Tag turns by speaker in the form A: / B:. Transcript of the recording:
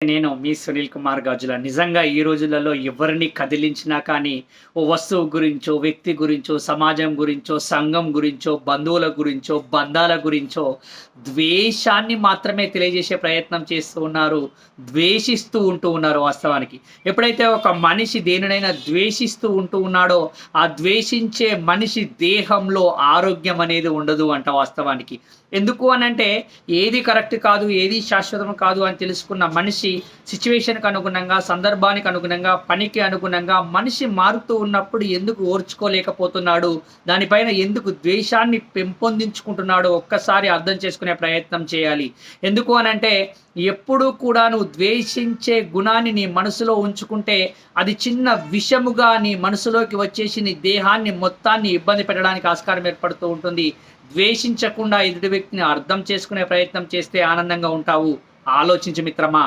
A: నేను మీ సునీల్ కుమార్ గాజుల. నిజంగా ఈ రోజులలో ఎవరిని కదిలించినా కానీ, ఓ వస్తువు గురించో, వ్యక్తి గురించో, సమాజం గురించో, సంఘం గురించో, బంధువుల గురించో, బంధాల గురించో ద్వేషాన్ని మాత్రమే తెలియజేసే ప్రయత్నం చేస్తూ ఉన్నారు. ద్వేషిస్తూ ఉన్నారు వాస్తవానికి. ఎప్పుడైతే ఒక మనిషి దేనినైనా ద్వేషిస్తూ ఉన్నాడో, ఆ ద్వేషించే మనిషి దేహంలో ఆరోగ్యం అనేది ఉండదు అంట వాస్తవానికి. ఎందుకు అనంటే ఏది కరెక్ట్ కాదు, ఏది శాశ్వతం కాదు అని తెలుసుకున్న మనిషి సిట్యుయేషన్‌కి అనుగుణంగా, సందర్భానికి అనుగుణంగా, పనికి అనుగుణంగా మనిషి మారుతూ ఉన్నప్పుడు ఎందుకు ఓర్చుకోలేకపోతున్నాడు? దానిపైన ఎందుకు ద్వేషాన్ని పెంపొందించుకుంటున్నాడో ఒక్కసారి అర్థం చేసుకునే ప్రయత్నం చేయాలి. ఎందుకు అనంటే ఎప్పుడూ కూడా నువ్వు ద్వేషించే గుణాన్ని నీ మనసులో ఉంచుకుంటే అది చిన్న విషముగా నీ మనసులోకి వచ్చేసి నీ దేహాన్ని మొత్తాన్ని ఇబ్బంది పెట్టడానికి ఆస్కారం ఏర్పడుతూ ఉంటుంది. ద్వేషించకుండా ఎదుటి వ్యక్తిని అర్థం చేసుకునే ప్రయత్నం చేస్తే ఆనందంగా ఉంటావు. ఆలోచించు మిత్రమా.